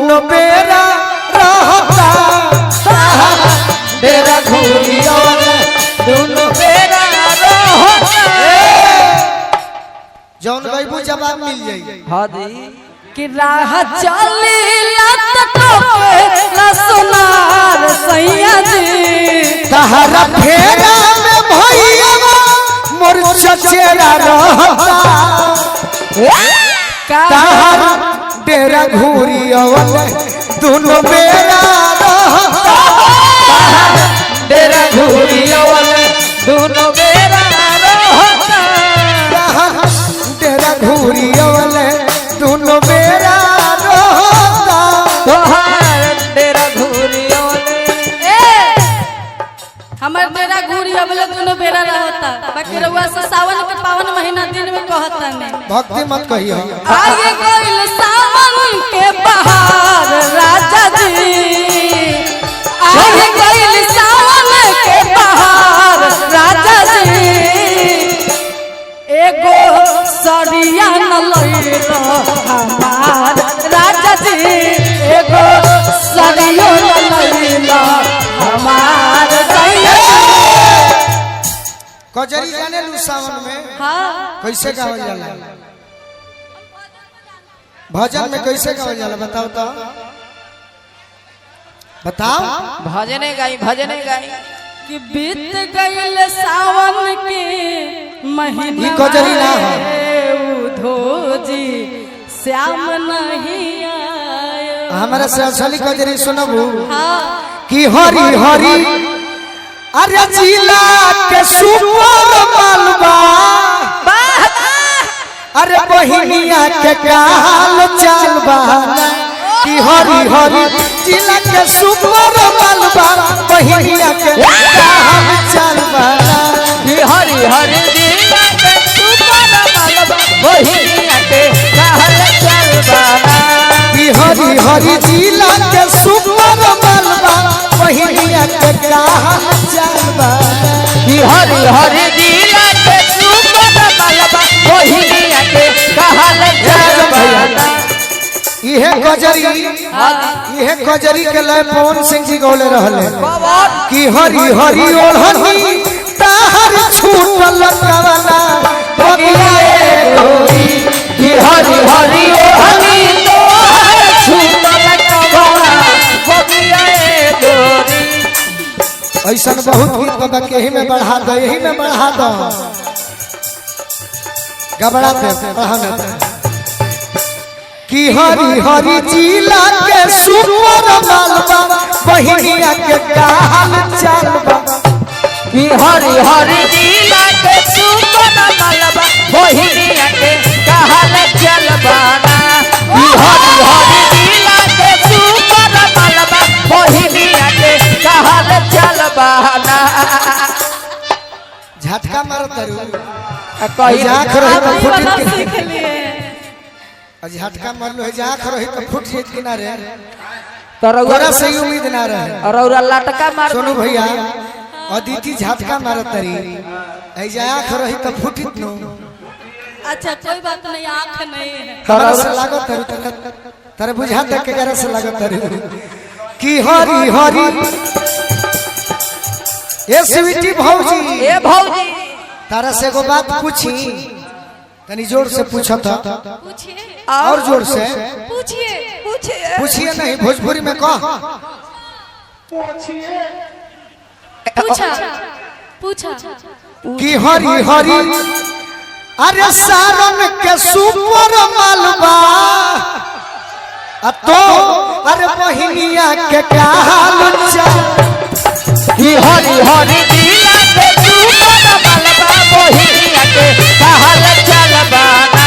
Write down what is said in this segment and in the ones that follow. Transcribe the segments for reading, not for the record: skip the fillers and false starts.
दोनों बेरा रहता डेरा घूरिया दोनों बेरा रहता जौन गईबू जवाब मिल जाई। हाँ जी कि राह चली ना सुनार सैया जी तहरा फेरा में भैया मोर चचेरा रहता तहरा डेरा घूरिया दोनों बेरा रहता डेरा घूरिया दोनों बेरा रहता डेरा घूरिया दोनों बेरा रहता डेरा घूरिया हमार डेरा घूरी अबले दोनों बेरा रहता बाकी रउआ से सावन के पावन महीना दिन में कहता नहीं भक्ति मत कहियो। आगे गइल सावन के बहार राजा जी आगे गइल सावन के बहार राजा जी एगो सरिया न लइलो हमार राजा जी एगो सरिया न लइलो हमार सैया कजरी जाने लू सावन में हाँ कैसे गावल जाला भजन में कैसे गावल जाला बताओ तो बताओ। भजने गाई कि बीत गइल सावन के महीना ई कजरी ना हो। उधो जी श्याम नहीं आया हमारा से असली कजरी सुनबू हाँ कि हरी हरी अरे जिला के सुपर मालवा अरे बहिनिया के काल चालबा कि हरी हरी जिला के सुपर मालवा बहिनिया के काल चालबा कि हरी हरी जिला के सुपर मालवा बहिनिया के कहल चलबाना कि हरी हरी जिला के सुपर मालवा बहिनिया के काल चालबा कि हरी हरी जिला के सुपर मालवा बहिनिया के कहल चलबाना इहे कजरी के लय पवन सिंह जी गौले रहले कि हरी हरी ओढ़नी ताहर छूटल कवना बगियाए गोरी कि हरी हरी ओढ़नी तोहर छूटल कवना बगियाए गोरी। ऐसा बहुत गीत बाबा के ही में बढ़ा दो यही में बढ़ा दो घबराते बढ़ाने कि हरी हरी जिला के सुपर मालवा बहिनिया के काल चालबा कि हरी हरी जिला के सुपर मालवा बहिनिया के कहल चलबाना कि हरी हरी जिला के सुपर मालवा बहिनिया के कहल चलबाना। झटका मारो तरु कहीं आँख रही तो फुट सीख लिए झटका मारलो है आँख रही तो फुट जेत किनारे तरौरा तोरा से ही उम्मीद ना रहे। और लटका मार सोनू भैया अदिति झटका मारत तरी ऐजा आँख रही तो फुटित नो अच्छा कोई बात नहीं आँख नहीं है हमरा से लागत तरी तारे बुझा तक के गरा से लागत तरी कि हरी हरी ए स्वीटी भौजी ए भौजी तारा से एगो बात पूछी तनी जोर से पूछा था पूछिए और जोर से पूछिए पूछिए पूछिए नहीं भोजपुरी में कह पूछा पूछा कि हरी हरी अरे सारन के सुपर मालवा तो अरे बहिनिया के काल चाल कि हरी हरी जिला के सुपर मालवा बहिनिया के कहल चलबाना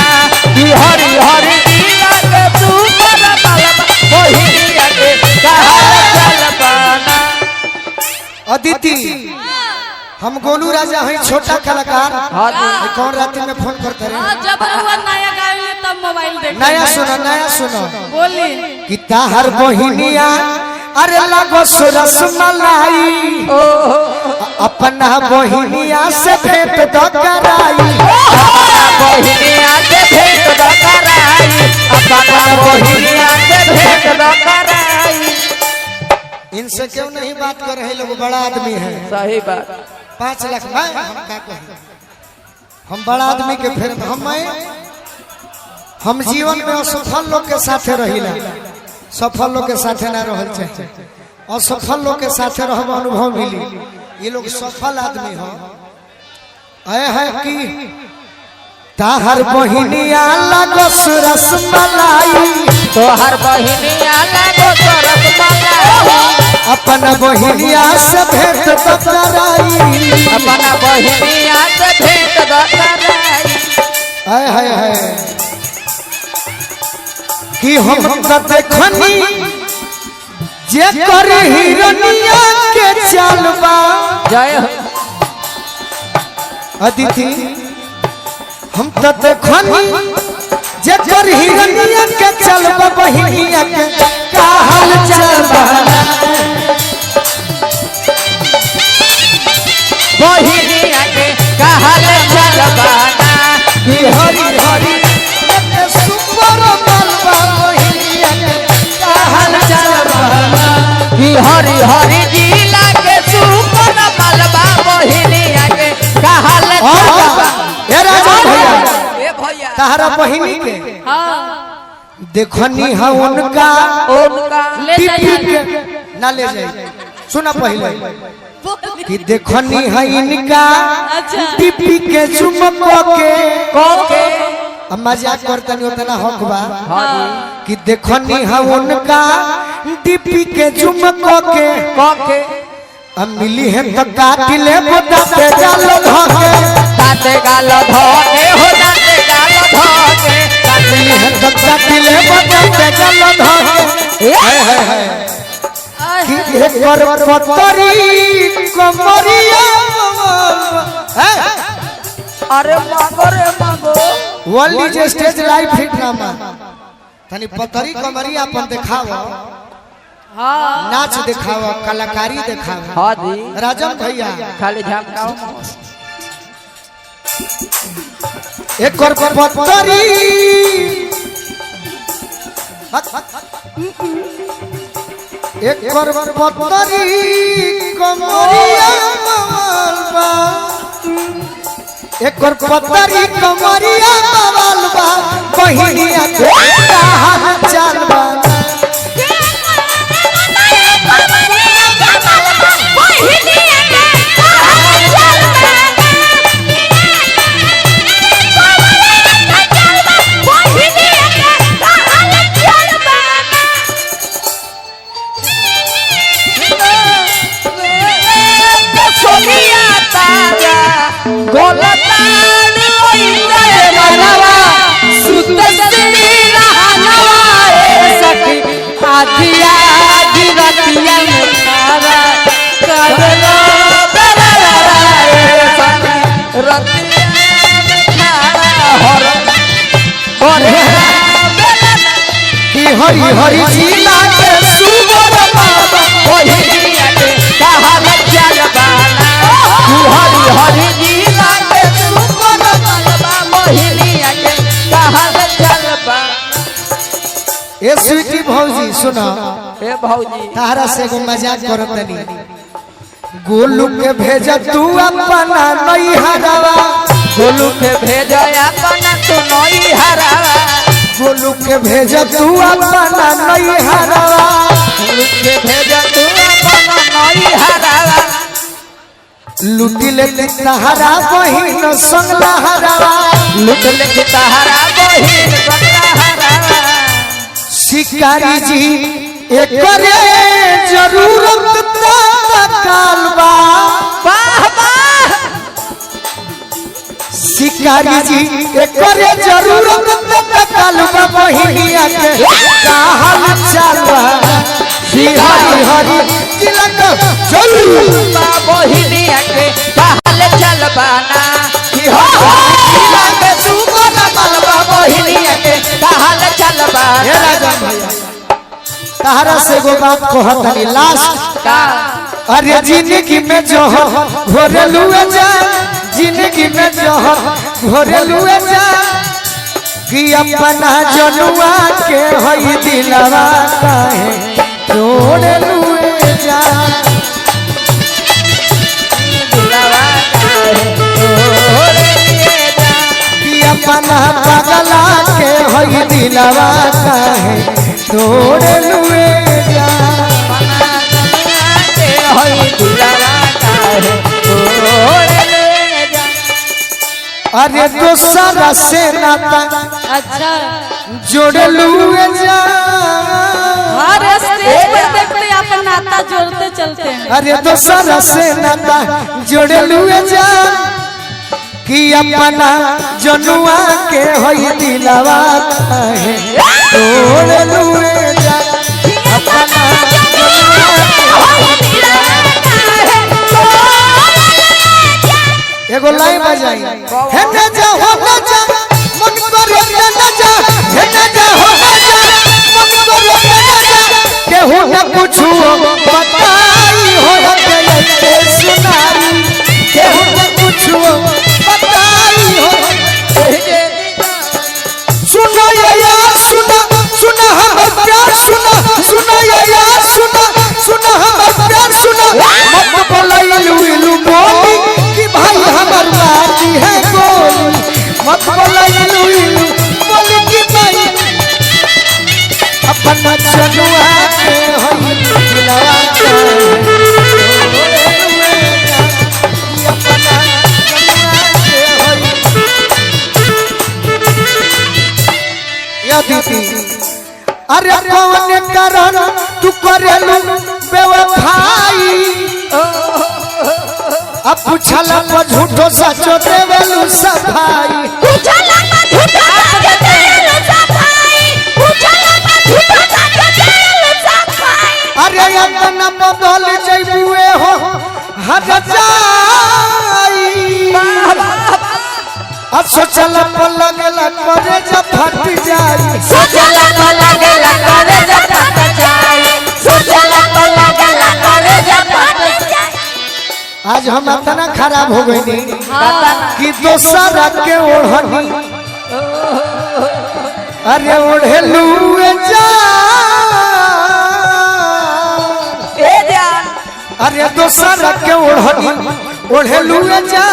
कि हरी हरी जिला के सुपर मालवा बहिनिया के कहल चलबाना। अदिति हम गोलू राजा हैं छोटा कलाकार हाँ जी। ये कौन रात में फोन करते रहे जब हुआ नया गाड़ी तब मोबाइल देख नया सुनो बोली कि ताहर बहिनिया अरे लगो रस मलाई अपना बहिनिया से भेंट दो कराई बहिनिया से भेंट दो कराई अपना बहिनिया से भेंट दो कराई। इनसे क्यों नहीं बात कर रहे लोग? बड़ा आदमी है। सही बात। 5 लाख भाई हम क्या कहें? हम बड़ा आदमी के फिर हम जीवन में असफल लोग के साथे रहिला, सफल लोग के साथे ना रहल चाहे। असफल लोग के साथे रहब अनुभव मिली। ये लोग सफल आदमी हो है कि ताहर बहिनिया लगस रसमलाई, तोहर बहिनिया लागो तो रसमलाई, अपन बहिनिया से भेंट कराई, अपन बहिनिया से भेंट कराई। है कि हम देखनी जे कर हिरनिया के चालबा। जय हो। अदिति हम तो देखनी जे कर हिरनिया के चालबा, बहिनिया के का हाल चालबा, बहिनिया के का हाल चालबा कि हरी हरी सुपर बालबा, बहिनिया के का हाल चालबा, कि हरी हरी जिला के सुपर मालबा, बहिनिया के का हाल चालबा। ए राजा भैया ए भैया तारा बहिनी के हाँ देखनी है उनका उनका ले टीपी जाइए। के ना ले जाए। सुना पहले कि देखनी है इनका अच्छा। टीपी के चुमको के कोके अब मजाक करतनी उतना हक बा हाँ कि देखनी है उनका टीपी के चुमको के कोके अब मिली है तो काट ले बताते जालो धके, ताते गाल धोके हो ताते गाल धोके मिली है तो काट ले बताते जालो धके। है कि एक बार पतरी कमरिया है। अरे मागो रे मागो वर्ल्ड जे स्टेज लाइव हिट नामा तनी पतरी कमरिया अपन दिखाओ, हाँ नाच दिखाओ, कलाकारी दिखाओ। हाँ जी राजन भैया खाली झमकाओ एक और पतरी एक और पतरी कमरिया मवालबा, एक और पतरी कमरिया मवालबा, बहिनिया के कहां चालबा, कि हरी हरी जिला के सुबर बाबा, बहिनिया के का हाल चालबा, तू हरी हरी जिला के सुपर मालबा, बहिनिया के का हाल चालबा। ए स्वीटी भौजी सुना ए भौजी तारा से एगो मजाक करतनी। गोलू के भेज तू अपना नई हरावा, गोलू के भेजा अपना तू नई हरावा, गोलू के भेज तू अपना नई हरावा, गोलू के भेजा तू अपना नई हरावा, लुटी ले तहरा बहिन संगला हरावा, लुट ले तहरा बहिन संगला हरावा। शिकारी जी एकरे जरूरत कालबा, वाह वाह शिकारी जी एकरे जरूरत कालबा, बहिनिया के का हाल चालबा, हरी हरी तिलक जरूर बहिनिया के का हाल चालबा ना, कि हरी के सुपर मालबा, बहिनिया के का हाल चालबा। हे राजा भैया तारा से एगो बात कहतनी लास्ट का अरे जिंदगी में जोहर घोरलुए जा, जिंदगी में जोहर घोरलुए जा, कि अपना जनुआ के हई दिलवा काहे तोड़लुए जा। होई दिलवा काहे तोड़ लुए जा के होई दिलवा काहे तोड़ ले जा। अरे दोसरा से नाता अच्छा जोड़ लुए जा हर स्टेज पर देखते अपन नाता जोड़ते चलते हैं। अरे दोसरा से नाता जोड़ लुए जा कि अपना जनुआ के होई दिलवा काहे तोड़ लुए जा अपना एगो लाइन बजाई हे न जा हो न जा मन करे न जा हे न जा हो न जा मन करे न जा केहू न कुछु बताई हो के सुनाई केहू न कुछु बताई हो सुनो यार सुनो सुनो हमर प्यार सुनो सुनो यार सुनो सुनो हमर प्यार सुनो मत बोलैलू इलू बोली कि भाई हमर बाती है गोली मत बोलैलू इलू बोली कि भाई अपना जनुआ के होई दिलवा दीदी अरे कौन कारण तू करेलू बेवफाई अब पूछला पर झूठो सचो देवेलू सफाई अरे अपना बदल जइबुए हो हट जाई अब सोचला पर लगला करे जब फट जाई सोचला तो लगला करे जब फट जाए सोचला तो लगला करे जब फट जाए। आज हम इतना खराब हो गए कि दोसरा के ओढ़नी अरे ओढ़ेलू जा अरे दोसरा के ओढ़नी ओढ़ेलू जा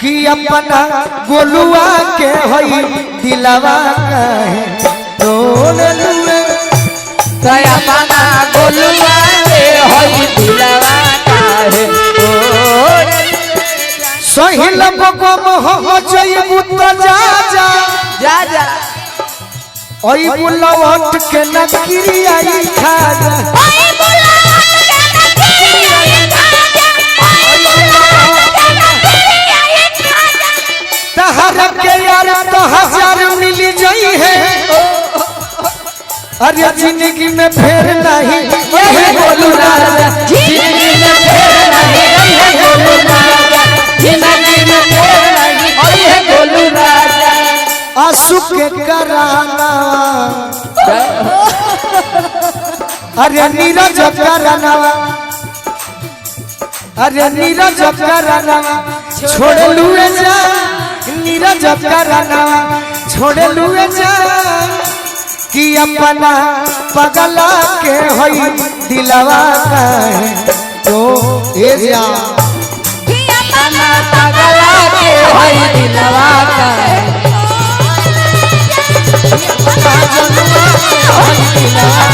कि अपना गोलुआ के होई दिलवा काहे तोड़ लुए तो अपना गोलुआ के होई दिलवा काहे तोड़ सहिल बगम हो जइबू त जा जा जा जा ओई बुलवट के नखरी आई खा जा तहर के यार तो हजार मिल जाई है अरे जिंदगी में फेर नहीं ये गोलू राजा जिंदगी में फेर नहीं ये गोलू राजा जिंदगी में फेर नहीं और ये गोलू राजा आंसू के कराना अरे नीरज कराना अरे नीरज कराना छोड़ लुए जा नीरज कराना छोड़ लुए जा कि अपना पगला के होई दिलवा काहे तो ए जा कि अपना पगला के होई दिलवा काहे अपना जनुआ के होई दिलवा